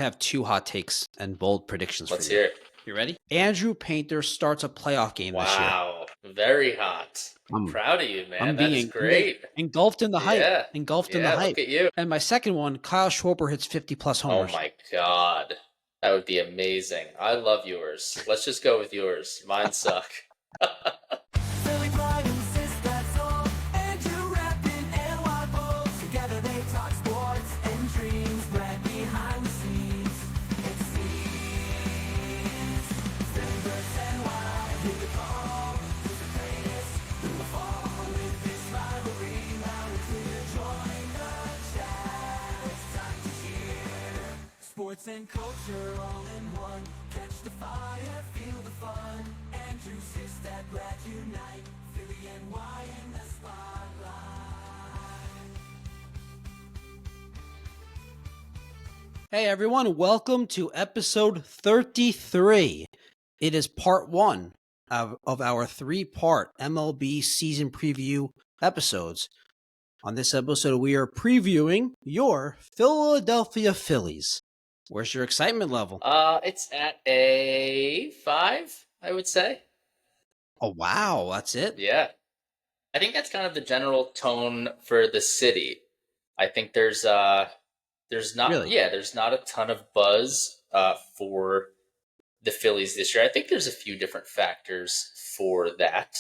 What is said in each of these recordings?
have two hot takes and bold predictions Let's for you. hear it. You ready? Andrew Painter starts a playoff game this year. Wow, very hot. I'm proud of you, man. That is great. Engulfed in the hype. Yeah. Engulfed in the hype. Look at you. And my second one, Kyle Schwarber hits 50-plus homers. Oh, my God. That would be amazing. I love yours. Let's just go with yours. Mine suck. Sports and culture all in one. Catch the fire, feel the fun. Andrew Sistad, glad unite. Philly NY in the spotlight. Hey everyone, welcome to episode 33. It is part one of our three-part MLB season preview episodes. On this episode, we are previewing your Philadelphia Phillies. Where's your excitement level? It's at a 5, I would say. Oh, wow. That's it? Yeah. I think that's kind of the general tone for the city. I think there's not a ton of buzz for the Phillies this year. I think there's a few different factors for that.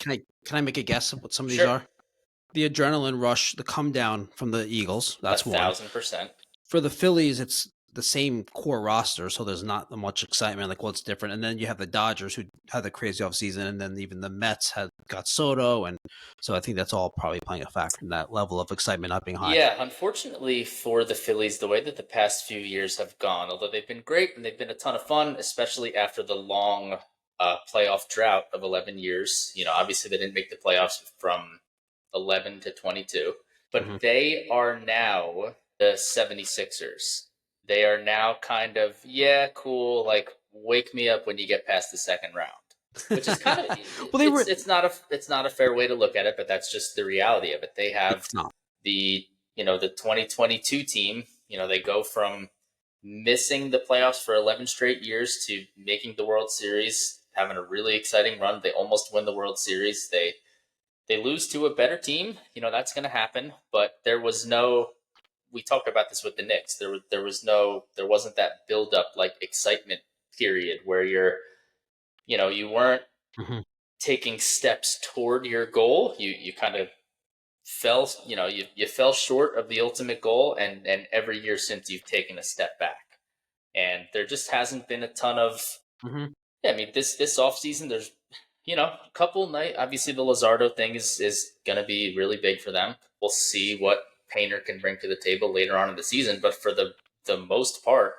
Can I make a guess of what some of these Sure. are? The adrenaline rush, the come down from the Eagles. That's 1,000%. For the Phillies, it's the same core roster, so there's not much excitement, like what's different. And then you have the Dodgers, who had the crazy offseason, and then even the Mets got Soto, and so I think that's all probably playing a factor in that level of excitement not being high. Yeah, unfortunately for the Phillies, the way that the past few years have gone, although they've been great and they've been a ton of fun, especially after the long playoff drought of 11 years. You know, obviously they didn't make the playoffs from 11 to 22, but they are now the 76ers. They are now kind of, cool, like wake me up when you get past the second round, which is kind of it's not a fair way to look at it, but that's just the reality of it. They have the 2022 team, they go from missing the playoffs for 11 straight years to making the World Series, having a really exciting run. They almost win the World Series. They lose to a better team. That's going to happen, but there was no. We talked about this with the Knicks. There wasn't that build up, like excitement period where you weren't taking steps toward your goal. You kind of fell, you fell short of the ultimate goal, and every year since you've taken a step back, and there just hasn't been a ton of. I mean, this off season, there's a couple night. Obviously, the Luzardo thing is going to be really big for them. We'll see what Painter can bring to the table later on in the season, but for the most part,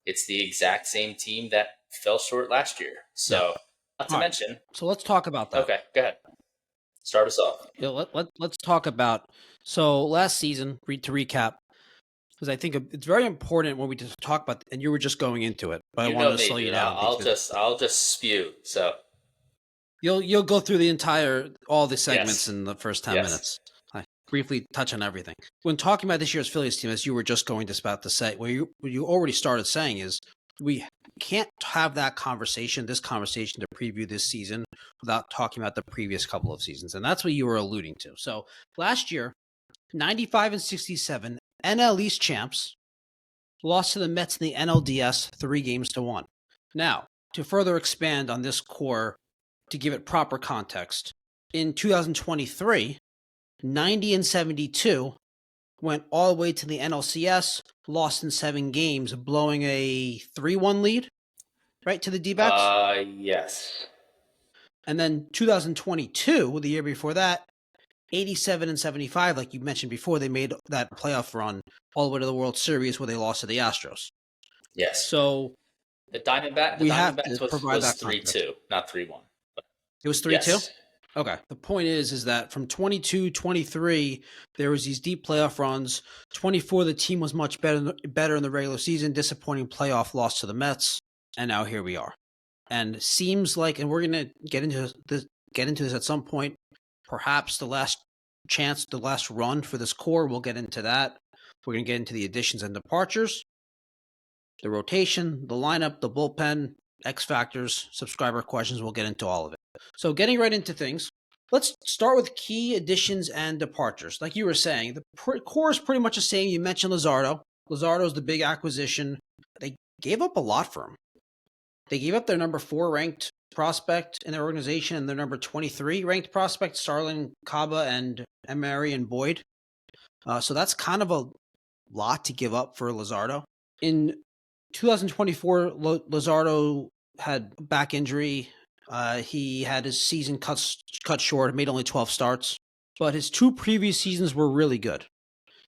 it's the exact same team that fell short last year. So, not to mention. So let's talk about that. Okay, go ahead. Start us off. Let's talk about. So last season, to recap, because I think it's very important when we just talk about. And you were just going into it, but I wanted to slow you down. I'll just spew. So you'll go through all the segments in the first 10 minutes. Briefly touch on everything. When talking about this year's Phillies team, as you were just about to say, what you already started saying is we can't have this conversation to preview this season without talking about the previous couple of seasons. And that's what you were alluding to. So last year, 95-67, NL East champs lost to the Mets in the NLDS 3-1. Now, to further expand on this core, to give it proper context, in 2023, 90-72 went all the way to the NLCS, lost in 7 games, blowing a 3-1 lead, right, to the D-backs? Yes. And then 2022, the year before that, 87-75, like you mentioned before, they made that playoff run all the way to the World Series where they lost to the Astros. Yes. So the Diamondbacks was 3-2, not 3-1. It was 3-2? Yes. Okay. The point is that from 22, 23, there was these deep playoff runs. 24, the team was much better in the regular season. Disappointing playoff loss to the Mets, and now here we are. And seems like, and we're going to get into this at some point. Perhaps the last run for this core. We'll get into that. We're going to get into the additions and departures. the rotation, the lineup, the bullpen, X factors, subscriber questions. We'll get into all of it. So getting right into things, let's start with key additions and departures. Like you were saying, the core is pretty much the same. You mentioned Luzardo. Luzardo is the big acquisition. They gave up a lot for him. They gave up their number 4 ranked prospect in their organization and their number 23 ranked prospect, Starlin Caba and Emery and Boyd. So that's kind of a lot to give up for Luzardo. In 2024, Luzardo had back injury. He had his season cut short, made only 12 starts, but his 2 previous seasons were really good.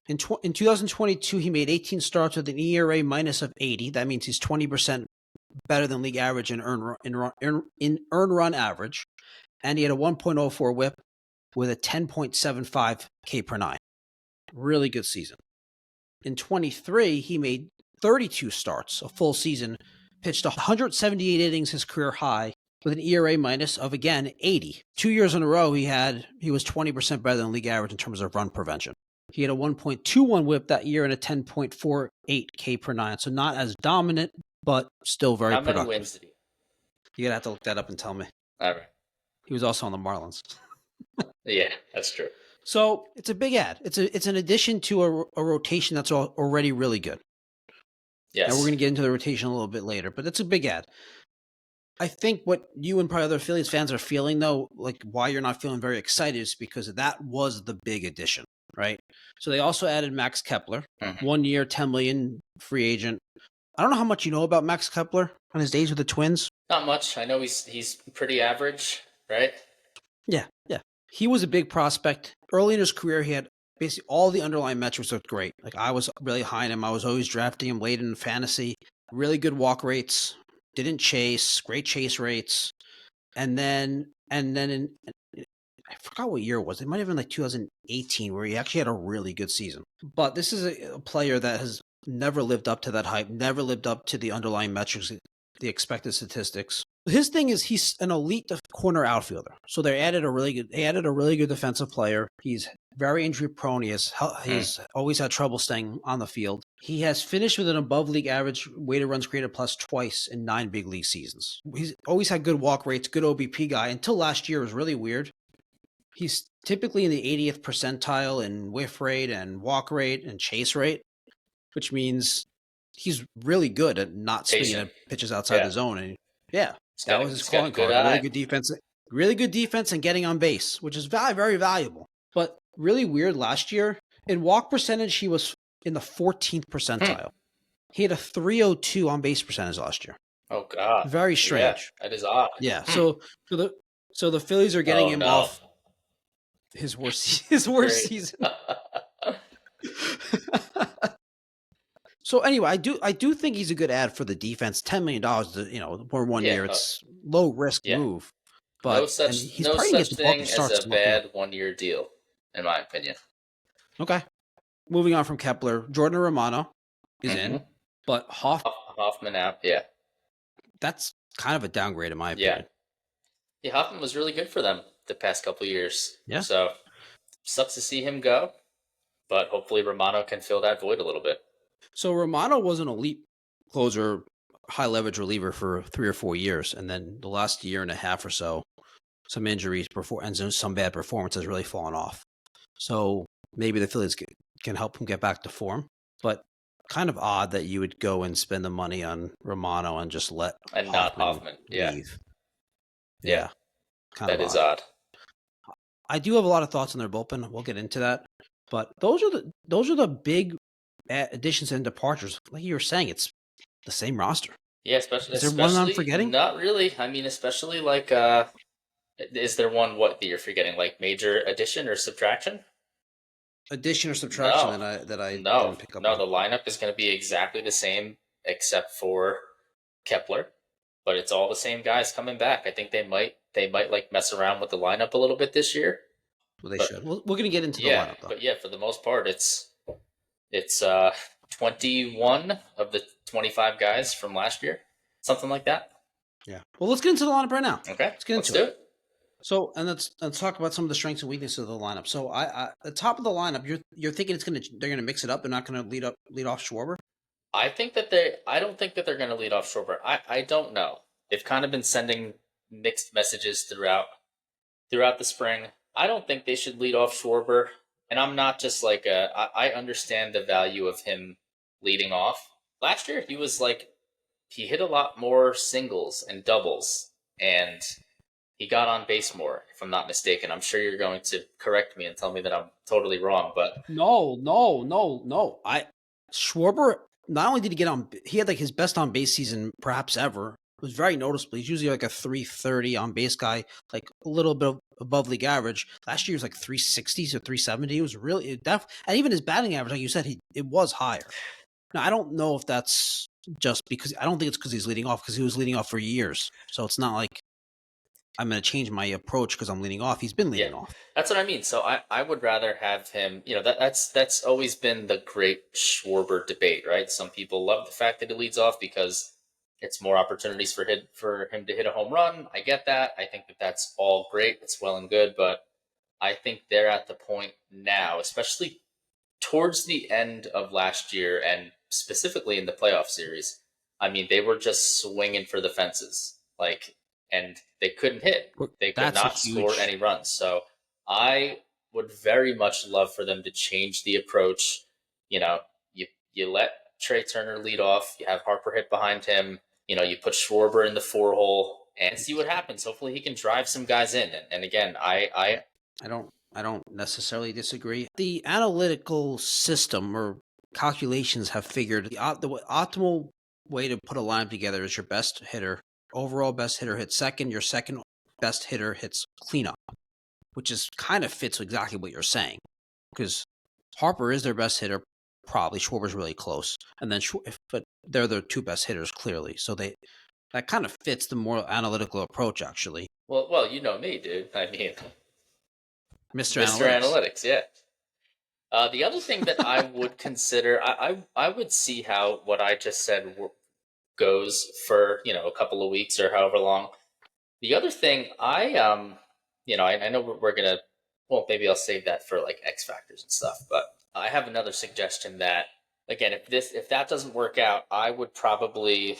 In 2022, he made 18 starts with an ERA minus of 80. That means he's 20% better than league average in earn run average, and he had a 1.04 WHIP with a 10.75 K per 9. Really good season. In 23, he made 32 starts, a full season, pitched 178 innings, his career high, with an ERA minus of, again, 80. 2 years in a row, he was 20% better than league average in terms of run prevention. He had a 1.21 WHIP that year and a 10.48 K per 9, so not as dominant, but still very productive. How many wins did he? You're going to have to look that up and tell me. All right. He was also on the Marlins. Yeah, that's true. So it's a big add. It's an addition to a rotation that's already really good. Yes. And we're going to get into the rotation a little bit later, but it's a big add. I think what you and probably other Phillies fans are feeling, though, like why you're not feeling very excited is because that was the big addition, right? So they also added Max Kepler, 1 year, $10 million free agent. I don't know how much you know about Max Kepler on his days with the Twins. Not much. I know he's pretty average, right? Yeah. He was a big prospect. Early in his career, he had basically all the underlying metrics looked great. Like I was really high on him. I was always drafting him late in fantasy. Really good walk rates. Didn't chase. Great chase rates. And then in I forgot what year it was. It might have been like 2018 where he actually had a really good season. But this is a player that has never lived up to that hype, never lived up to the underlying metrics, the expected statistics. His thing is he's an elite corner outfielder. So they added a really good defensive player. He's very injury prone. He's always had trouble staying on the field. He has finished with an above league average weighted runs created plus twice in 9 big league seasons. He's always had good walk rates, good OBP guy. Until last year, it was really weird. He's typically in the 80th percentile in whiff rate and walk rate and chase rate, which means he's really good at not swinging at pitches outside the zone. And that was his calling card. Really good defense and getting on base, which is very, very valuable. But really weird last year. In walk percentage, he was in the 14th percentile. He had a 302 on base percentage last year. Oh, God. Very strange. Yeah, that is odd. Yeah. So the Phillies are getting him off his worst season. So anyway, I do think he's a good ad for the defense. $10 million, for 1 year, it's low risk move. But no such thing as a bad 1 year deal, in my opinion. Okay. Moving on from Kepler, Jordan Romano is in, but Hoffman out. Yeah, that's kind of a downgrade in my opinion. Yeah, Hoffman was really good for them the past couple of years. Yeah. So sucks to see him go, but hopefully Romano can fill that void a little bit. So Romano was an elite closer, high leverage reliever for 3 or 4 years, and then the last year and a half or so, some injuries and some bad performance has really fallen off. So maybe the Phillies can help him get back to form, but kind of odd that you would go and spend the money on Romano and just let Hoffman leave. Yeah. Kind of is odd. I do have a lot of thoughts on their bullpen. We'll get into that, but those are the big additions and departures. Like you were saying, it's the same roster. Yeah, especially. Is there one I'm forgetting? Not really. I mean, especially like, is there one that you're forgetting? Like major addition or subtraction? Addition or subtraction that I didn't pick up. No, on. the lineup is going to be exactly the same except for Kepler, but it's all the same guys coming back. I think they might like mess around with the lineup a little bit this year. Well, they should. We're going to get into the lineup though. But for the most part, it's 21 of the 25 guys from last year, something like that. Yeah. Well, let's get into the lineup right now. Okay. Let's do it. So, and let's talk about some of the strengths and weaknesses of the lineup. So, at the top of the lineup, you're thinking they're going to mix it up. They're not going to lead off Schwarber. I don't think that they're going to lead off Schwarber. I don't know. They've kind of been sending mixed messages throughout the spring. I don't think they should lead off Schwarber. And I'm not just like I understand the value of him leading off. Last year, he hit a lot more singles and doubles, and he got on base more, if I'm not mistaken. I'm sure you're going to correct me and tell me that I'm totally wrong, but No. Schwarber, not only did he get on, he had like his best on base season perhaps ever. It was very noticeable. He's usually like a 330 on base guy, like a little bit above league average. Last year he was like 360s or 370. It was really and even his batting average, like you said, it was higher. Now I don't know if that's just because I don't think it's because he's leading off, because he was leading off for years. So it's not like I'm going to change my approach because I'm leading off. He's been leading off. That's what I mean. So I would rather have him, that's always been the great Schwarber debate, right? Some people love the fact that he leads off because it's more opportunities for him to hit a home run. I get that. I think that that's all great. It's well and good, but I think they're at the point now, especially towards the end of last year and specifically in the playoff series. I mean, they were just swinging for the fences, and they couldn't hit. They could not score any runs. So I would very much love for them to change the approach. You let Trey Turner lead off. You have Harper hit behind him. You put Schwarber in the 4-hole and see what happens. Hopefully he can drive some guys in. And again, I don't necessarily disagree. The analytical system or calculations have figured the optimal way to put a lineup together is your best hitter. Overall best hitter hits second. Your second best hitter hits cleanup, which is kind of fits exactly what you're saying, because Harper is their best hitter. Probably Schwarber's really close, and then but they're the two best hitters clearly. So that kind of fits the more analytical approach, actually. Well, you know me, dude. I mean, Mr. Analytics, yeah. The other thing that I would consider, I would see how what I just said goes for a couple of weeks or however long. The other thing I know we're gonna, well, maybe I'll save that for like X factors and stuff, but I have another suggestion that, again, if that doesn't work out, I'd probably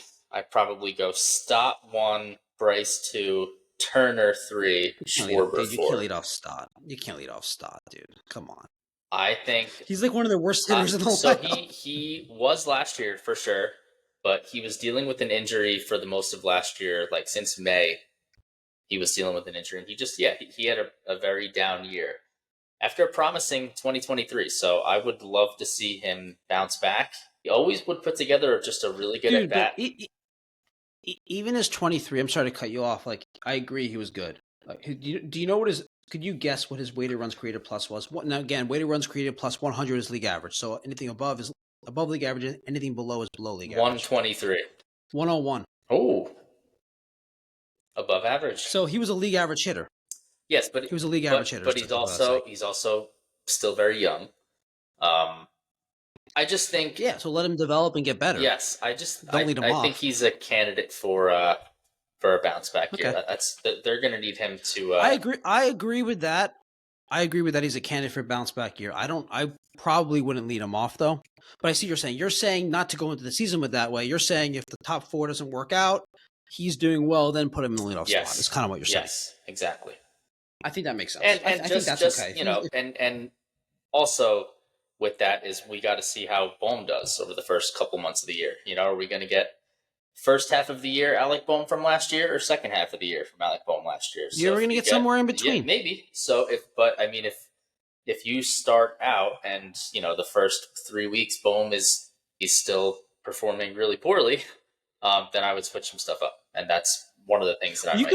go Stott 1, Bryce 2, Turner 3, Schwarber 4. You can't lead off Stott. You can't lead off Stott, dude. Come on. I think he's like one of the worst hitters in the so lineup. He was last year for sure, but he was dealing with an injury for the most of last year. Like since May, he was dealing with an injury, and he had a very down year after a promising 2023. So I would love to see him bounce back. He always would put together just a really good at bat. Even as 23, I'm sorry to cut you off. Like, I agree, he was good. Do you know what his? Could you guess what his weighted runs created plus was? Now again, weighted runs created plus 100 is league average. So anything above is above league average. Anything below is below league average. 123. 101. Oh, above average. So he was a league average hitter. Yes, but he was a league average hitter. But he's also still very young. I just think so let him develop and get better. Yes, I off. think he's a candidate for a bounce back year. They're going to need him to. I agree with that. I agree with that. He's a candidate for bounce back year. I probably wouldn't lead him off though. But I see what you're saying. You're saying not to go into the season with that way. You're saying if the top 4 doesn't work out, he's doing well, then put him in the leadoff spot. That's kind of what you're saying. Yes, exactly. I think that makes sense. And I think that's okay. And also with that is we got to see how Bohm does over the first couple months of the year. Are we going to get first half of the year Alec Bohm from last year or second half of the year from Alec Bohm last year? You're going to get somewhere in between. Yeah, maybe. So if you start out and the first 3 weeks Bohm he's still performing really poorly, then I would switch some stuff up, and that's one of the things that you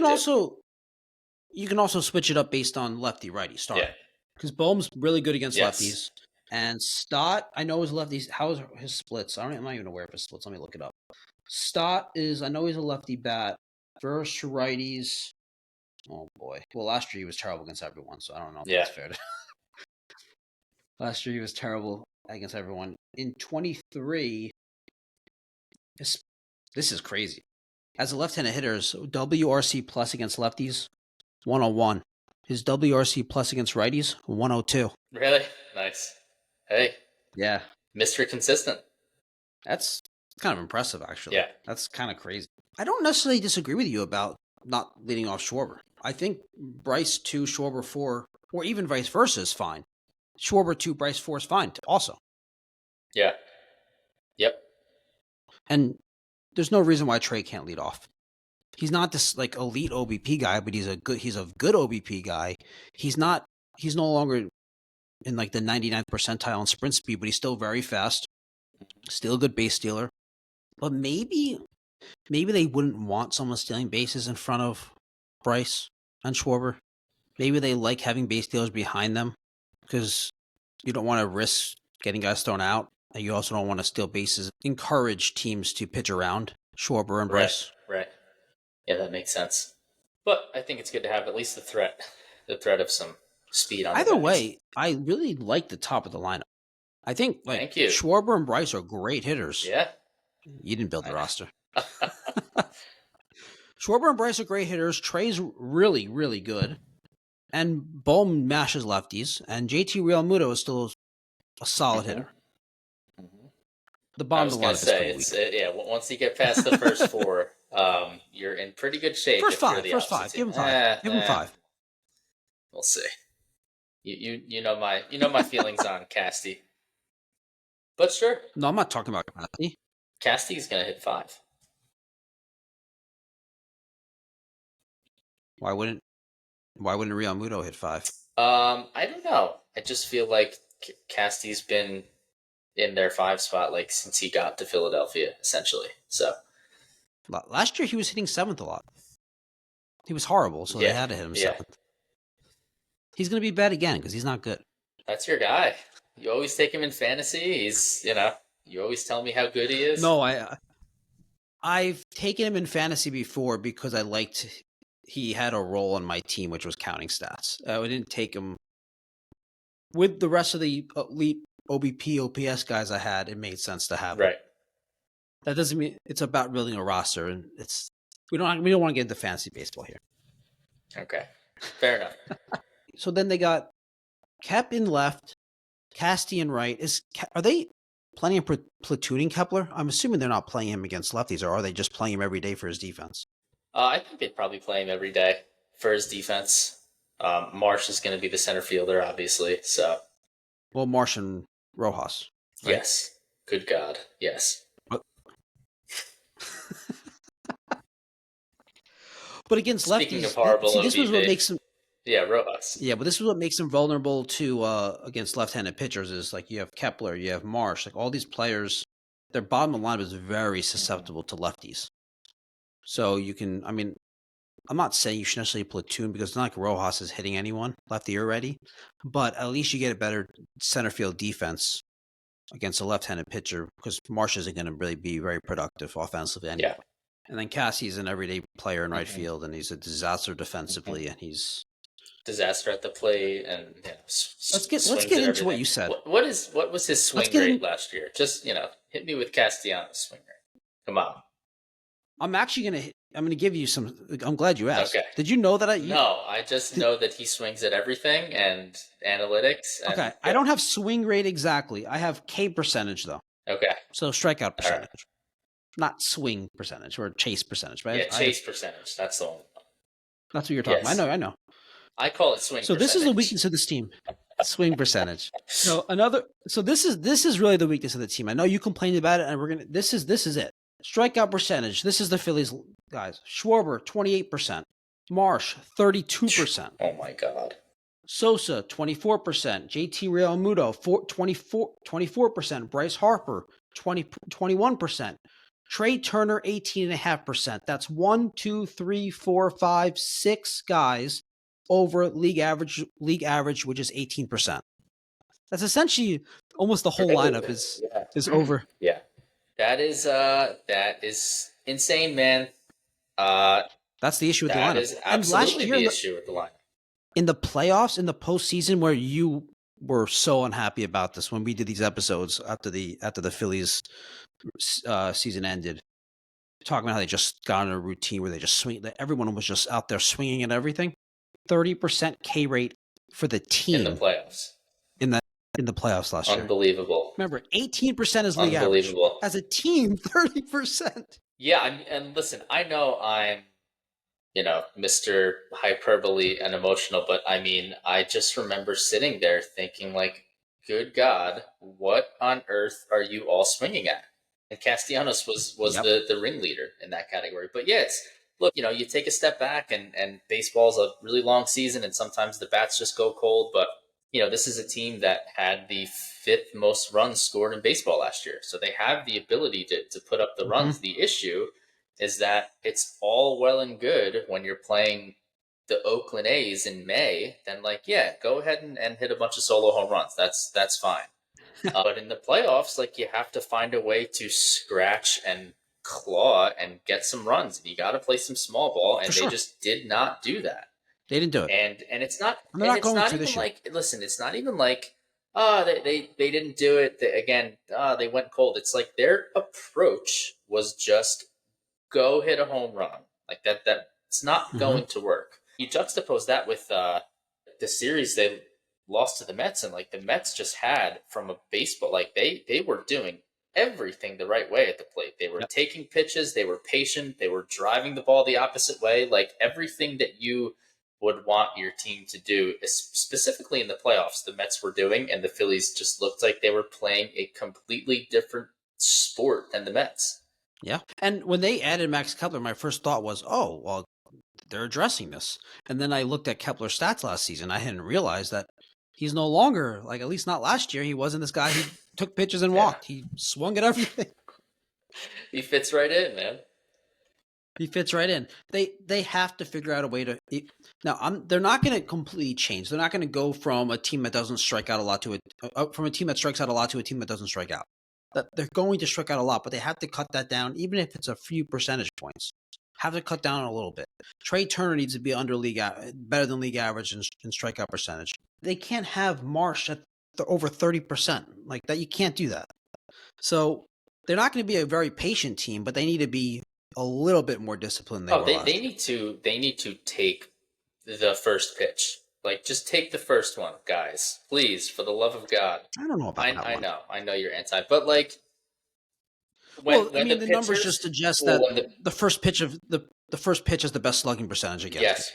can also switch it up based on lefty righty start. Yeah, because Bohm's really good against lefties, and Stott I know is lefties. How is his splits? I'm not even aware of his splits. Let me look it up. Stott I know he's a lefty bat versus righties. Oh boy. Well, last year he was terrible against everyone, so I don't know if that's fair. Last year he was terrible against everyone. In 23, this is crazy. As a left-handed hitter, WRC plus against lefties, 101. His WRC plus against righties, 102. Really? Nice. Hey. Yeah. Mr. Consistent. That's kind of impressive, actually. Yeah. That's kind of crazy. I don't necessarily disagree with you about not leading off Schwarber. I think Bryce 2, Schwarber 4, or even vice versa is fine. Schwarber 2, Bryce 4 is fine also. Yeah. Yep. And there's no reason why Trey can't lead off. He's not this like elite OBP guy, but he's a good OBP guy. He's no longer in like the 99th percentile in sprint speed, but he's still very fast. Still a good base stealer. But maybe they wouldn't want someone stealing bases in front of Bryce and Schwarber. Maybe they like having base stealers behind them because you don't want to risk getting guys thrown out, and you also don't want to steal bases. Encourage teams to pitch around Schwarber and Bryce. Right. Yeah, that makes sense. But I think it's good to have at least the threat of some speed on. Either way, I really like the top of the lineup. I think Thank you. Schwarber and Bryce are great hitters. Yeah. You didn't build the roster. Schwarber and Bryce are great hitters. Trey's really, really good. And Bohm mashes lefties. And JT Realmuto is still a solid hitter. The bottom of the lineup is pretty weak. Once you get past the first four, you're in pretty good shape. First five. Give him five. Give him five. We'll see. You know my feelings on Casty. But sure. No, I'm not talking about Casty. Casty's gonna hit 5. Why wouldn't Realmuto hit 5? I don't know. I just feel like Casty's been in their 5 spot like since he got to Philadelphia, essentially. So last year he was hitting 7th a lot. He was horrible, so they had to hit him 7th. He's going to be bad again because he's not good. That's your guy. You always take him in fantasy. He's, you always tell me how good he is. No, I've taken him in fantasy before because I liked he had a role on my team, which was counting stats. I didn't take him with the rest of the elite OBP, OPS guys I had. It made sense to have him. Right. That doesn't mean it's about building a roster, and we don't want to get into fantasy baseball here. Okay, fair enough. So then they got Kep in left, Casty in right. Are they planning on platooning Kepler? I'm assuming they're not playing him against lefties, or are they just playing him every day for his defense? I think they'd probably play him every day for his defense. Marsh is going to be the center fielder, obviously. So, well, Marsh and Rojas. Right? Yes. Good God. Yes. But against Speaking lefties, of horrible this was what makes him. Yeah, Rojas. Yeah, but this is what makes him vulnerable to against left-handed pitchers. Is like you have Kepler, you have Marsh, like all these players. Their bottom of the lineup is very susceptible to lefties. So you can, I'm not saying you should necessarily platoon because it's not like Rojas is hitting anyone lefty or righty, but at least you get a better center field defense against a left-handed pitcher because Marsh isn't going to really be very productive offensively anyway. Yeah. And then Cassie's an everyday player in right field, and he's a disaster defensively, and he's disaster at the plate. And let's get into what you said. What was his swing rate last year? Just hit me with Castellanos' swing rate. Come on. I'm gonna give you some. I'm glad you asked. Okay. Did you know that No, I just know that he swings at everything and analytics. And, okay, I don't have swing rate exactly. I have K percentage though. Okay. So strikeout percentage. Right. Not swing percentage or chase percentage, right? Yeah, chase percentage. That's the one. That's what you're talking about. I know. I call it swing percentage. So this is the weakness of this team. Swing percentage. So this is really the weakness of the team. I know you complained about it, and this is it. Strikeout percentage. This is the Phillies guys. Schwarber, 28%. Marsh, 32%. Oh my God. Sosa, 24%. JT Realmuto, 24%. Bryce Harper, 21%. Trey Turner, 18.5%. That's 1, 2, 3, 4, 5, 6 guys over league average, which is 18%. That's essentially almost the whole lineup is over. Yeah. That is insane, man. That's the issue with the lineup. That is absolutely the issue with the lineup. In the playoffs, in the postseason, where you were so unhappy about this when we did these episodes after the Phillies season ended, talking about how they just got in a routine where they just swing. That everyone was just out there swinging at everything. 30% K rate for the team in the playoffs. in the playoffs last year. Unbelievable. Remember, 18% is league average. Unbelievable. As a team, 30%. Yeah, and listen, I know I'm, Mr. Hyperbole and emotional, but I mean, I just remember sitting there thinking, like, good God, what on earth are you all swinging at? And Castellanos was Yep. the ringleader in that category. But yeah, look, you take a step back, and baseball's a really long season, and sometimes the bats just go cold. But this is a team that had the 5th most runs scored in baseball last year, so they have the ability to put up the runs. The issue is that it's all well and good when you're playing the Oakland A's in May. Then, like, yeah, go ahead and hit a bunch of solo home runs. That's fine. But in the playoffs, like, you have to find a way to scratch and claw and get some runs. You got to play some small ball, and they just did not do that. They didn't do it. And it's not. And they're not going to even this year. like. Listen, it's not even like. They didn't do it. They went cold. It's like their approach was just go hit a home run. Like that. It's not going to work. You juxtapose that with the series they lost to the Mets, and like the Mets just had from a baseball, like they were doing everything the right way at the plate. They were taking pitches, they were patient, they were driving the ball the opposite way, like everything that you would want your team to do, specifically in the playoffs, the Mets were doing, and the Phillies just looked like they were playing a completely different sport than the Mets. Yeah. And when they added Max Kepler, my first thought was, oh, well, they're addressing this. And then I looked at Kepler's stats last season. I hadn't realized that he's no longer, like, at least not last year, he wasn't this guy who took pitches and walked. He swung at everything. He fits right in, man. He fits right in. They have to figure out a way to. Now, they're not going to completely change. They're not going to go from a team that doesn't strike out a lot to from a team that strikes out a lot to a team that doesn't strike out. They're going to strike out a lot, but they have to cut that down, even if it's a few percentage points. Have to cut down a little bit. Trey Turner needs to be better than league average in strikeout percentage. They can't have Marsh at over 30%. Like that, you can't do that. So they're not going to be a very patient team, but they need to be a little bit more disciplined. They need to take the first pitch. Like, just take the first one, guys. Please, for the love of God. I don't know about that one. I know you're anti, but like, the numbers just suggest that the first pitch is the best slugging percentage against. Yes,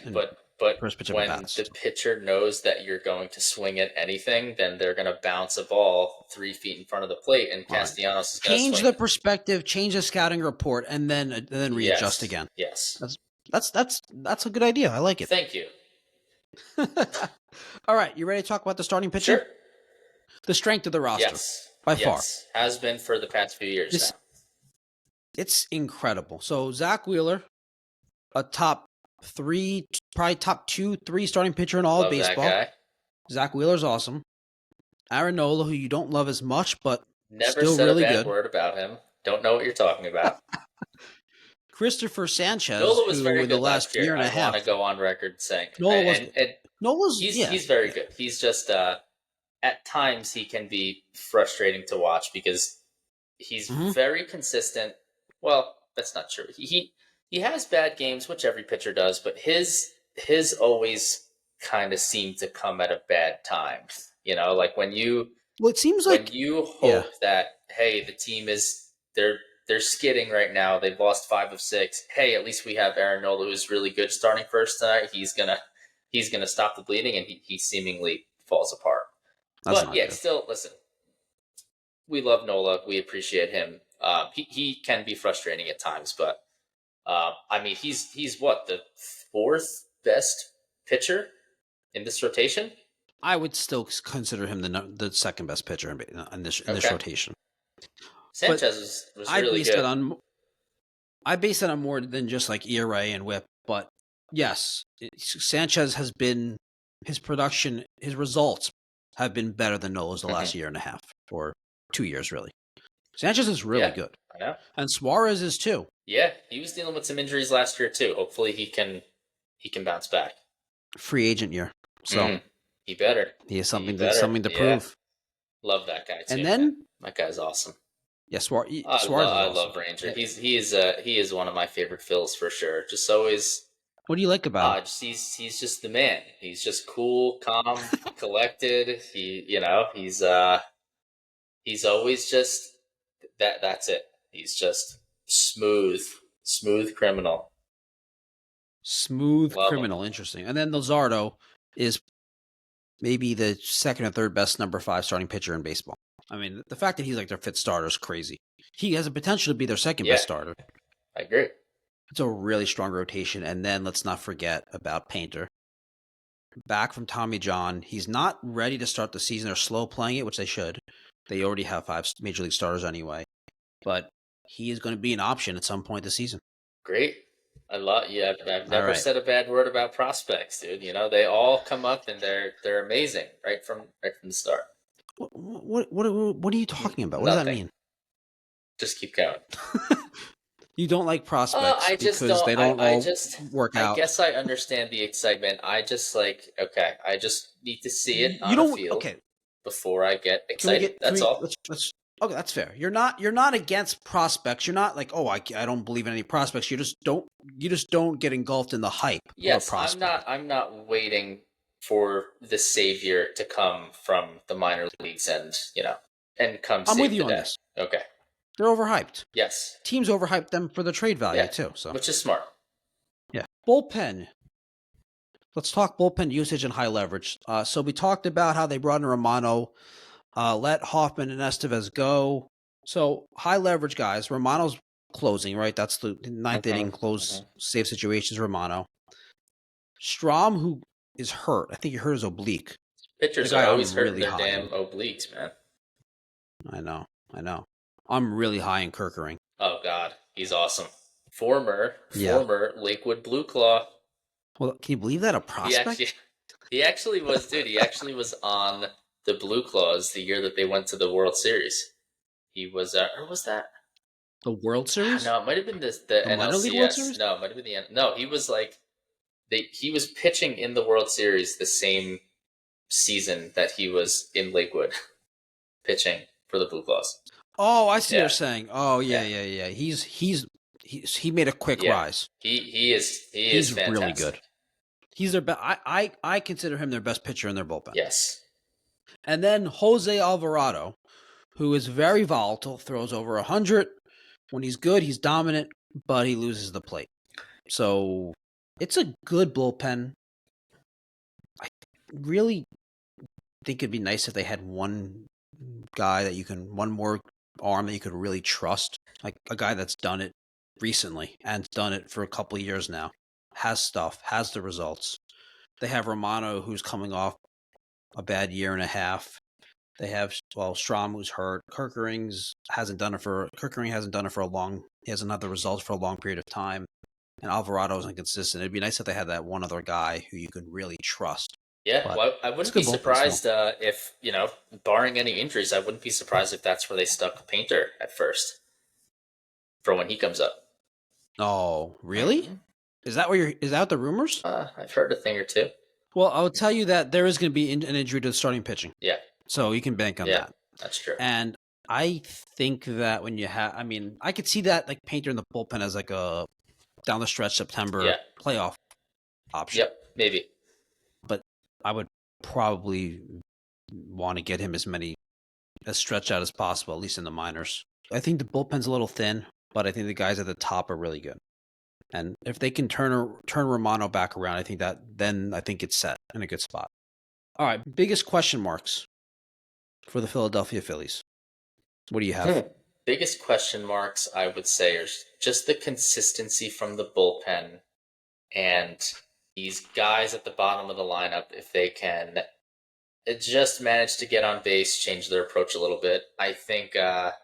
but first pitch when the pitcher knows that you're going to swing at anything, then they're going to bounce a ball 3 feet in front of the plate, and Castellanos is going to change the perspective, change the scouting report, and then readjust again. Yes, that's a good idea. I like it. Thank you. All right, you ready to talk about the starting pitcher? Sure. The strength of the roster, by far, has been for the past few years now. It's incredible. So Zach Wheeler, a top 3, probably top 2, 3 starting pitcher in all of baseball. That guy. Zach Wheeler's awesome. Aaron Nola, who you don't love as much, but never still said really a bad good. word about him. Don't know what you're talking about. Christopher Sanchez, Nola was who very in good the last year and a half. I want to go on record saying he's very good. He's just at times he can be frustrating to watch because he's very consistent. Well, that's not true. He has bad games, which every pitcher does, but his always kind of seem to come at a bad time. Like when you. Well, it seems like you hope that, hey, the team is they're skidding right now. They've lost 5 of 6. Hey, at least we have Aaron Nola, who's really good starting first tonight. He's gonna stop the bleeding, and he seemingly falls apart. Still, listen. We love Nola. We appreciate him. He can be frustrating at times, but he's what, the 4th best pitcher in this rotation? I would still consider him the second best pitcher in this rotation. Sanchez was really good. I base it on more than just like ERA and WHIP, but yes, Sanchez has been his production, his results have been better than Nola's the last year and a half, or 2 years really. Sanchez is really good. I know. And Suarez is too. Yeah, he was dealing with some injuries last year too. Hopefully he can bounce back. Free agent year. So he better. He has something to prove. Love that guy too. And then that guy's awesome. Yeah, Suarez. I love Ranger. He is one of my favorite Phils for sure. Just always What do you like about him? He's just the man. He's just cool, calm, collected. He's always just that's it. He's just smooth criminal. Smooth Love criminal. him. Interesting. And then Luzardo is maybe the second or third best number 5 starting pitcher in baseball. I mean, the fact that he's like their fifth starter is crazy. He has a potential to be their second best starter. I agree. It's a really strong rotation. And then let's not forget about Painter. Back from Tommy John. He's not ready to start the season. They're slow playing it, which they should. They already have 5 major league starters anyway. But he is going to be an option at some point this season. Great. I love. Yeah, I've never said a bad word about prospects, dude. They all come up and they're amazing right from the start. What are you talking about? What does that mean? Just keep going. You don't like prospects because they don't work out. I guess I understand the excitement. I just okay. I just need to see it on the field before I get excited. That's all. Okay, that's fair. You're not against prospects. You're not like, oh, I don't believe in any prospects. You just don't get engulfed in the hype. Yes, I'm not waiting for the savior to come from the minor leagues and come. I'm with you on this. Okay. They're overhyped. Yes. Teams overhyped them for the trade value too. So which is smart. Yeah. Bullpen. Let's talk bullpen usage and high leverage. So we talked about how they brought in Romano, let Hoffman and Estévez go. So high leverage guys. Romano's closing, right? That's the ninth inning close save situations. Romano. Strom, who is hurt. I think he hurt his oblique. Pitchers are always hurting their damn obliques, man. I know. I'm really high in Kerkering. Oh God, he's awesome. Former Lakewood Blue Claw. Well, can you believe that? A prospect? He actually was, dude. He actually was on the Blue Claws the year that they went to the World Series. He was, or was that the World Series? No, it might have been the NLCS. No, it might have been No, he was he was pitching in the World Series the same season that he was in Lakewood, pitching for the Blue Claws. Oh, I see what you're saying. Oh, yeah. He made a quick rise. He's fantastic. Really good. He's their best. I consider him their best pitcher in their bullpen. Yes. And then Jose Alvarado, who is very volatile, throws over 100. When he's good, he's dominant, but he loses the plate. So it's a good bullpen. I really think it'd be nice if they had one more arm that you could really trust, like a guy that's done it recently and done it for a couple of years now, has stuff, has the results. They have Romano, who's coming off a bad year and a half. They have Strom, who's hurt. Kerkering hasn't done it for a long. He hasn't had the results for a long period of time, and Alvarado is inconsistent. It'd be nice if they had that one other guy who you could really trust. Yeah, well, I wouldn't be surprised if, barring any injuries, I wouldn't be surprised if that's where they stuck Painter at first for when he comes up. Oh, really? Mm-hmm. Is that the rumors? I've heard a thing or two. Well, I'll tell you that there is going to be an injury to the starting pitching. Yeah. So you can bank on that. That's true. And I think that when you have, I could see that like Painter in the bullpen as like a down the stretch September playoff option. Yep, maybe. But I would probably want to get him as stretched out as possible, at least in the minors. I think the bullpen's a little thin, but I think the guys at the top are really good. And if they can turn Romano back around, I think it's set in a good spot. All right, biggest question marks for the Philadelphia Phillies. What do you have? Biggest question marks, I would say, are just the consistency from the bullpen and these guys at the bottom of the lineup, if they can just manage to get on base, change their approach a little bit. I think that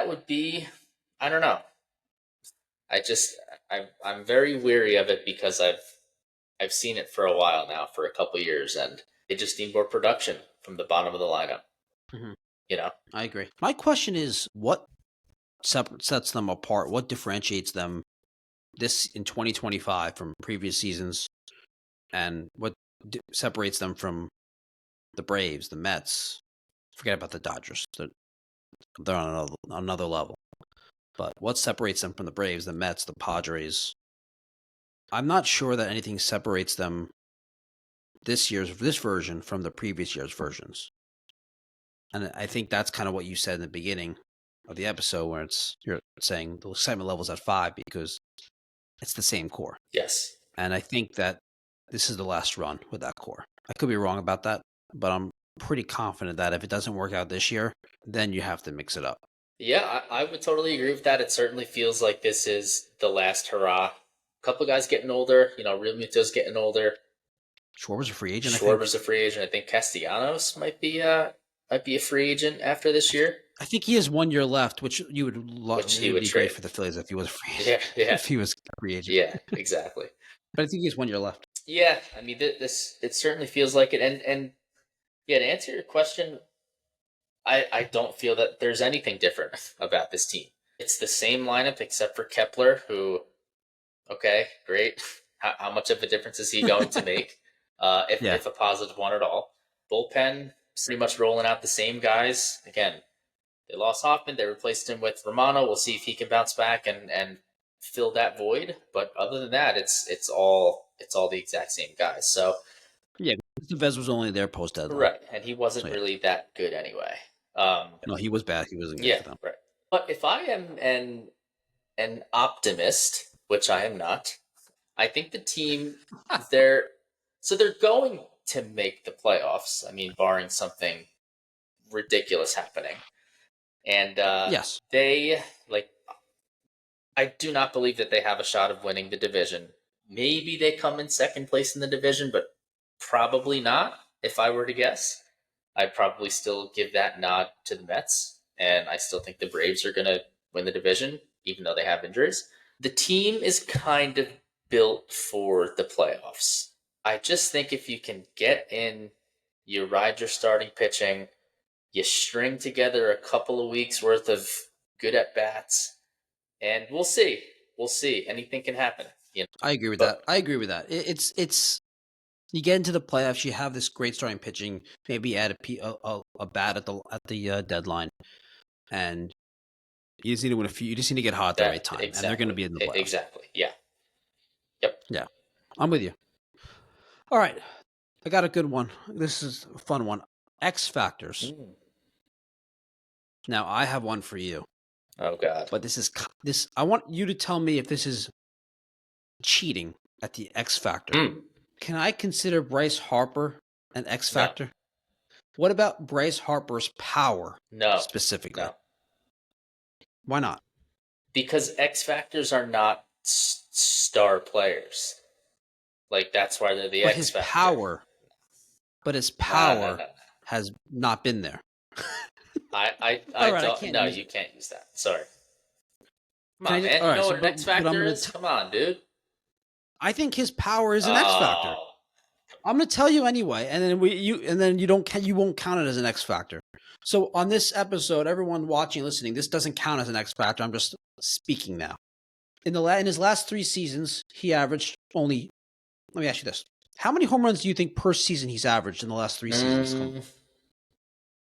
would be, I don't know. I'm very weary of it because I've seen it for a while now, for a couple of years, and they just need more production from the bottom of the lineup. Mm-hmm. I agree. My question is, what sets them apart? What differentiates them in 2025 from previous seasons, and what separates them from the Braves, the Mets? Forget about the Dodgers; they're on another level. But what separates them from the Braves, the Mets, the Padres, I'm not sure that anything separates them this version from the previous year's versions. And I think that's kind of what you said in the beginning of the episode, where you're saying the excitement level's at 5 because it's the same core. Yes. And I think that this is the last run with that core. I could be wrong about that, but I'm pretty confident that if it doesn't work out this year, then you have to mix it up. Yeah, I would totally agree with that. It certainly feels like this is the last hurrah. A couple of guys getting older. Real Muto's getting older. Schwarber's a free agent. Schwarber's a free agent. I think Castellanos might be a free agent after this year. I think he has 1 year left, which you would love. Which he would be trade great for the Phillies if he was a free agent. Yeah. If he was a free agent. Yeah, exactly. But I think he has 1 year left. Yeah, I mean, it certainly feels like it. And yeah, to answer your question, I don't feel that there's anything different about this team. It's the same lineup except for Kepler, who, okay, great. How much of a difference is he going to make? If a positive one at all. Bullpen, pretty much rolling out the same guys. Again, they lost Hoffman. They replaced him with Romano. We'll see if he can bounce back and fill that void. But other than that, it's all the exact same guys. So yeah, Estévez was only there post deadline, right, and he wasn't really that good anyway. No, he was bad. He wasn't good for them. Right. But if I am an optimist, which I am not, I think the team they're going to make the playoffs. I mean, barring something ridiculous happening. And yes, I do not believe that they have a shot of winning the division. Maybe they come in second place in the division, but probably not. If I were to guess, I'd probably still give that nod to the Mets, and I still think the Braves are going to win the division, even though they have injuries. The team is kind of built for the playoffs. I just think if you can get in, you ride your starting pitching, you string together a couple of weeks worth of good at-bats, and we'll see. We'll see. Anything can happen. I agree with that. It's you get into the playoffs, you have this great starting pitching, maybe add a bat at the deadline, and you just need to win a few. You just need to get hot at the right time, exactly. And they're going to be in the playoffs. Exactly. Yeah. Yep. Yeah, I'm with you. All right, I got a good one. This is a fun one. X factors. Now I have one for you. Oh God! But this. I want you to tell me if this is cheating at the X factor. Can I consider Bryce Harper an X factor? No. What about Bryce Harper's power? No. Specifically. No. Why not? Because X factors are not star players. Like, that's why they're the X factor. But his power has not been there. I don't. No, you can't use that. Sorry. Come on, man. You know what an X factor is? Come on, dude. I think his power is an X factor. I'm going to tell you anyway, and then you won't count it as an X factor. So on this episode, everyone watching, listening, this doesn't count as an X factor. I'm just speaking now. In his last 3 seasons, he averaged only. Let me ask you this: how many home runs do you think per season he's averaged in the last 3 seasons?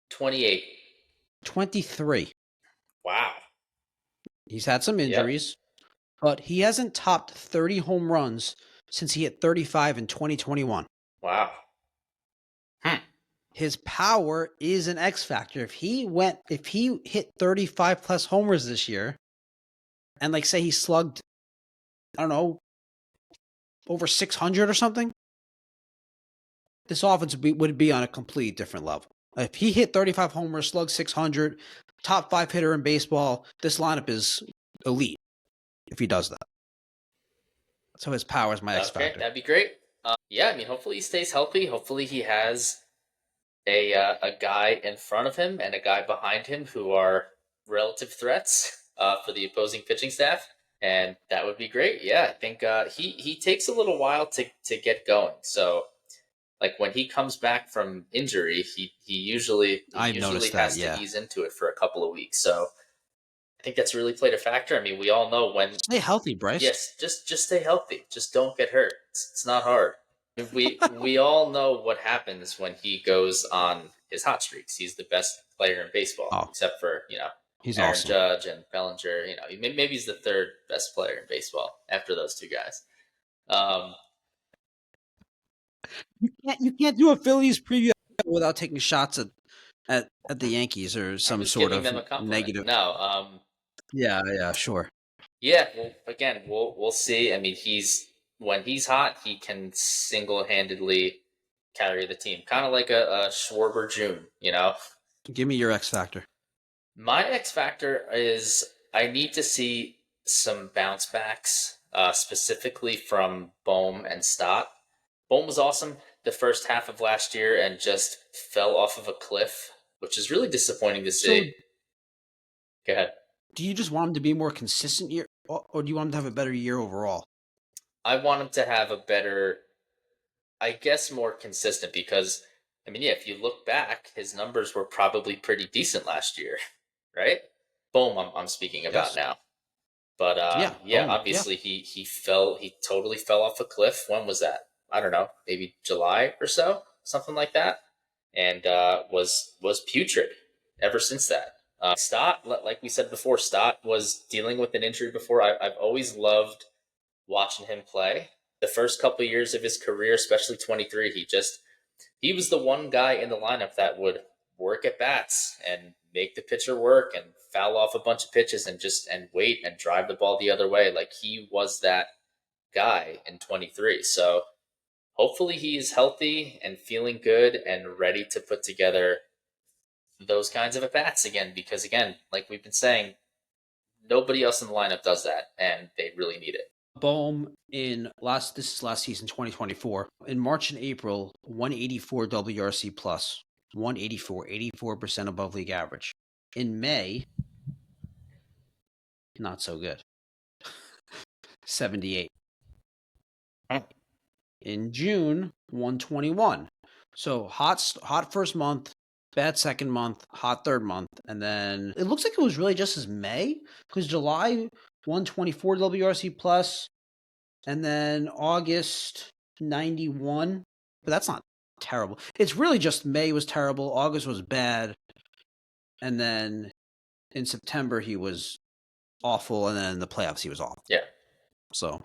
28. 23. Wow. He's had some injuries. Yep. But he hasn't topped 30 home runs since he hit 35 in 2021. Wow. His power is an X factor. If he hit 35 plus homers this year, and say he slugged, I don't know, over 600 or something, this offense would be on a completely different level. If he hit 35 homers, slugged 600, top 5 hitter in baseball, this lineup is elite. If he does that. So his power is my X factor. Okay, that'd be great. Yeah, I mean, hopefully he stays healthy. Hopefully he has a guy in front of him and a guy behind him who are relative threats for the opposing pitching staff. And that would be great. Yeah, I think he takes a little while to get going. So, when he comes back from injury, he usually has to ease into it for a couple of weeks. So I think that's really played a factor. I mean, we all know when... Stay healthy, Bryce. Yes, just stay healthy. Just don't get hurt. It's not hard. We all know what happens when he goes on his hot streaks. He's the best player in baseball, except for, he's Aaron awesome. Judge and Bellinger. Maybe he's the 3rd best player in baseball after those 2 guys. You can't do a Phillies preview without taking shots at the Yankees or some sort giving of them a compliment. negative. No. Yeah, sure. Yeah. Well, again, we'll see. I mean, when he's hot, he can single-handedly carry the team, kind of like a Schwarber June. Give me your X factor. My X factor is I need to see some bounce backs, specifically from Bohm and Stott. Bohm was awesome the first half of last year and just fell off of a cliff, which is really disappointing to see. Go ahead. Do you just want him to be more consistent year, or do you want him to have a better year overall? I want him to have a better, I guess, more consistent because, I mean, yeah, if you look back, his numbers were probably pretty decent last year, right? Bohm, I'm speaking about now. But obviously he totally fell off a cliff. When was that? I don't know, maybe July or so, something like that, and was putrid ever since that. Stott, like we said before, Stott was dealing with an injury before. I've always loved watching him play. The first couple of years of his career, especially 23, he was the one guy in the lineup that would work at bats and make the pitcher work and foul off a bunch of pitches and wait and drive the ball the other way. Like, he was that guy in 23. So hopefully he's healthy and feeling good and ready to put together those kinds of at-bats again, because again, like we've been saying, nobody else in the lineup does that, and they really need it. Bohm this is last season, 2024. In March and April, 184 WRC plus, 184, 84% above league average. In May, not so good. 78. In June, 121. So hot first month, bad second month, hot third month, and then it looks like it was really just as May, because July 124 WRC plus, and then August 91. But that's not terrible. It's really just May was terrible, August was bad, and then in September he was awful, and then in the playoffs he was awful. Yeah. So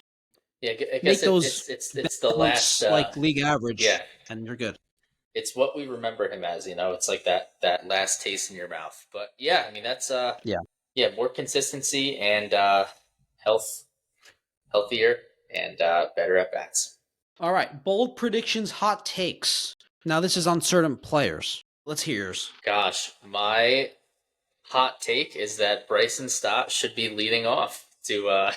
yeah, I guess it's the last like league average. Yeah, and you're good. It's what we remember him as. It's like that last taste in your mouth. But yeah, I mean that's more consistency and healthier and better at bats. All right, bold predictions, hot takes. Now this is on certain players. Let's hear yours. Gosh, my hot take is that Bryson Stott should be leading off to. I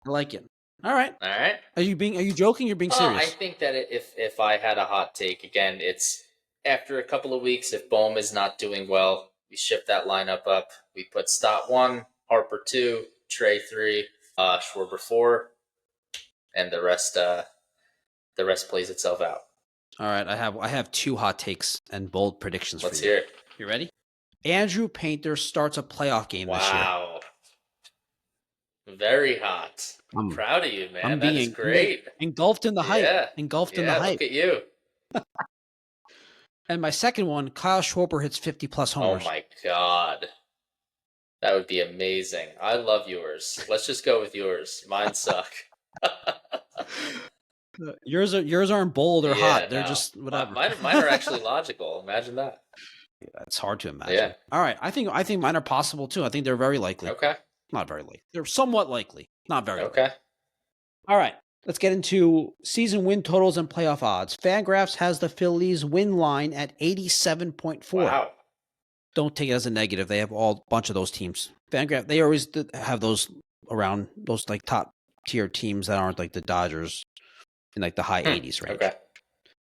like it. All right. Are you joking? You're being serious? I think that if I had a hot take, again, it's after a couple of weeks. If Bohm is not doing well, we shift that lineup up. We put Stott 1, Harper 2, Trey 3, Schwarber 4, and the rest plays itself out. All right, I have two hot takes and bold predictions for you. Let's hear it. You ready? Andrew Painter starts a playoff game this year. Wow. Very hot. I'm proud of you, man. That is great. Engulfed in the hype. Yeah. In the hype. Look at you. And my second one, Kyle Schwarber hits 50-plus homers. Oh, my God. That would be amazing. I love yours. Let's just go with yours. Mine suck. Yours aren't bold or hot. They're just whatever. Mine are actually logical. Imagine that. Yeah, it's hard to imagine. Yeah. All right. I think mine are possible too. I think they're very likely. Okay. Not very likely. They're somewhat likely. Not very likely. Okay. All right. Let's get into season win totals and playoff odds. Fangraphs has the Phillies win line at 87.4. Wow. Don't take it as a negative. They have a bunch of those teams. Fangraph, they always have those around, those like top tier teams that aren't like the Dodgers in like the high 80s range. Okay.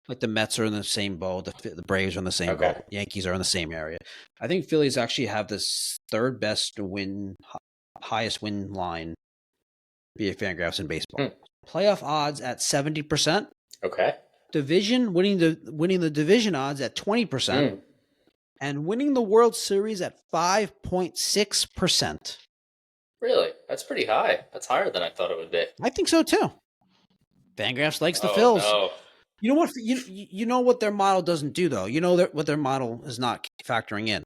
Like the Mets are in the same boat. The Braves are in the same boat. Yankees are in the same area. I think Phillies actually have this third best highest win line via Fangraphs in baseball. Playoff odds at 70%. Okay. Division winning the division odds at 20%. And winning the World Series at 5.6%. Really? That's pretty high. That's higher than I thought it would be. I think so too. Fangraphs likes the Phils. No. You know what? You know what their model doesn't do though. You know what their model is not factoring in.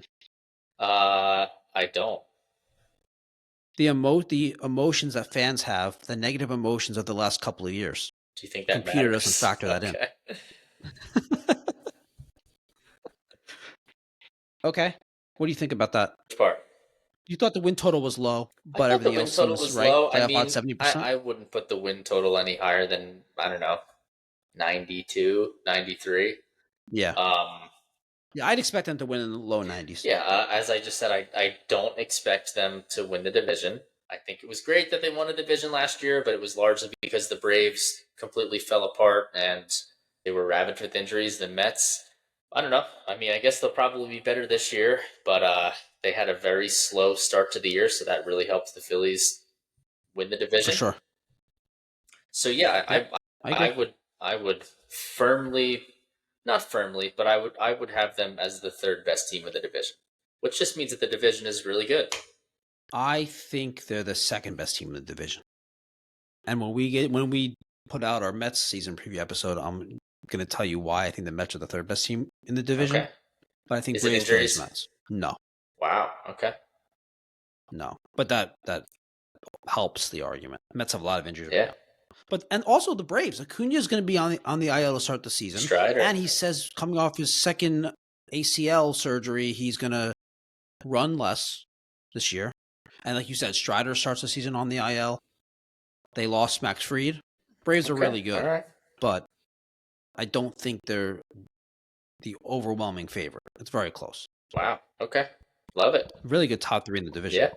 I don't. the emotions that fans have, the negative emotions of the last couple of years. Do you think that computer matters? doesn't factor that in? Okay. What do you think about that? Which part? You thought the win total was low, but everything else seems right. Low. I Playoff mean, odds 70%. I wouldn't put the win total any higher than, I don't know, 92, 93. Yeah. Yeah, I'd expect them to win in the low 90s. Yeah, as I just said, I don't expect them to win the division. I think it was great that they won a division last year, but it was largely because the Braves completely fell apart and they were ravaged with injuries. The Mets, I don't know. I mean, I guess they'll probably be better this year, but they had a very slow start to the year, so that really helped the Phillies win the division. For sure. So yeah, I would firmly, not firmly, but I would have them as the third best team of the division, which just means that the division is really good. I think they're the second best team in the division. And when we put out our Mets season preview episode, I'm going to tell you why I think the Mets are the third best team in the division. Okay. But I think Braves, Phillies, Mets. No. Wow. Okay. No. But that helps the argument. Mets have a lot of injuries. Yeah. Right now. And also the Braves. Acuna is going to be on the IL to start the season. Strider. And he says coming off his second ACL surgery, he's going to run less this year. And like you said, Strider starts the season on the IL. They lost Max Fried. Braves are really good. All right. But I don't think they're the overwhelming favorite. It's very close. Wow. Okay. Love it. Really good top three in the division. Yeah.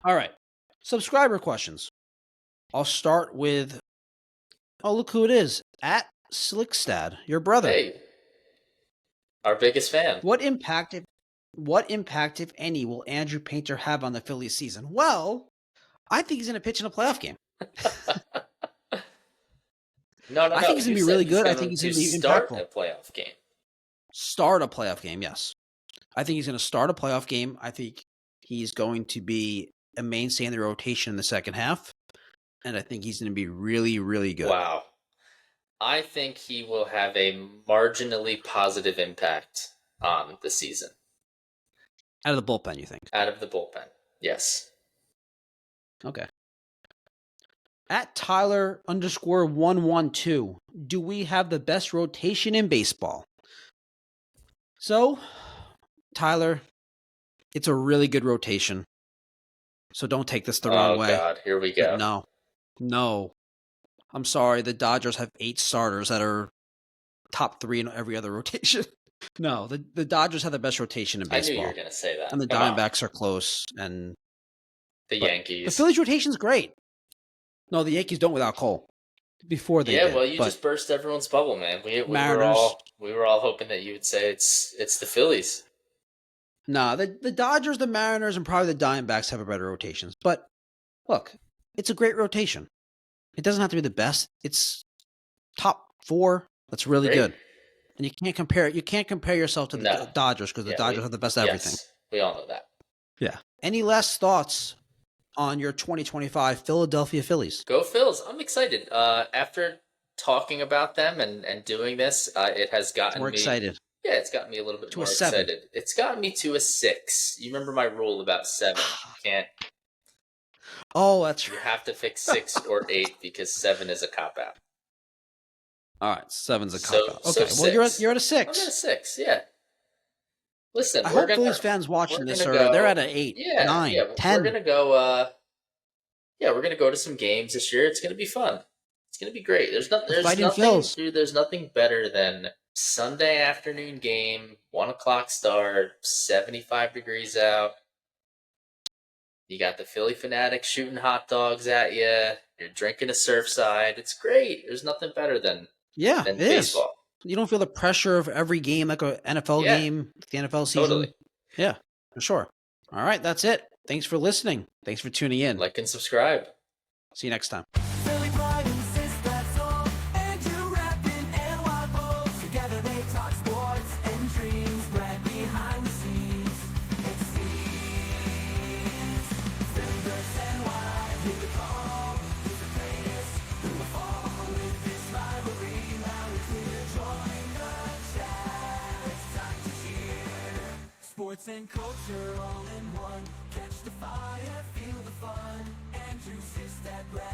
All right. Subscriber questions. I'll start with, look who it is. At Slickstad, your brother. Hey. Our biggest fan. What impact, if any, will Andrew Painter have on the Phillies season? Well, I think he's going to pitch in a playoff game. No. I think he's going to be really good. I think he's going to be start impactful. A playoff game. Start a playoff game, yes. I think he's going to start a playoff game. I think he's going to be a mainstay in the rotation in the second half. And I think he's going to be really, really good. Wow. I think he will have a marginally positive impact on the season. Out of the bullpen, you think? Out of the bullpen, yes. Okay. At Tyler_112, do we have the best rotation in baseball? So, Tyler, it's a really good rotation. So don't take this the wrong way. Oh, God, here we go. No. I'm sorry, the Dodgers have 8 starters that are top 3 in every other rotation. No, the Dodgers have the best rotation in baseball. I knew you were going to say that. And the Diamondbacks are close. And the Yankees. The Phillies rotation's great. No, the Yankees don't without Cole. Before they did. Well, you just burst everyone's bubble, man. We were all hoping that you would say it's the Phillies. Nah, the Dodgers, the Mariners, and probably the Diamondbacks have a better rotations. But look, it's a great rotation. It doesn't have to be the best. It's top 4. That's really good. And you can't compare yourself to the Dodgers because the Dodgers have the best everything. Yes, we all know that. Yeah. Any last thoughts on your 2025 Philadelphia Phillies? Go Phils. I'm excited. After talking about them and doing this, it has gotten me excited. Yeah, it's gotten me a little bit more excited. It's gotten me to a 6. You remember my rule about 7. You can't. Oh, that's right. You have to fix 6 or 8 because 7 is a cop-out. All right, 7's a cop-out. Okay, so well, you're at a 6. I'm at a 6, yeah. Listen, I hope Phillies fans watching this they're at an 8, 9, 10. We're gonna go. We're gonna go to some games this year. It's gonna be fun. It's gonna be great. There's nothing better than Sunday afternoon game, 1:00 start, 75 degrees out. You got the Philly fanatics shooting hot dogs at you. You're drinking a Surfside. It's great. There's nothing better than baseball. You don't feel the pressure of every game like an NFL game, the NFL season. Totally. Yeah, for sure. All right, that's it. Thanks for listening. Thanks for tuning in. Like and subscribe. See you next time. Philly pride insists that's all. Andrew rapping and Wild Bulls. Together they talk sports and dreams. Right behind the scenes. It seems Phillies and Wild. Hear the call. Who's the greatest? Who will fall with this rivalry? Loud and clear. Join the chat. It's time to cheer. Sports and culture all in one. Catch the fire. Feel the fun. juices that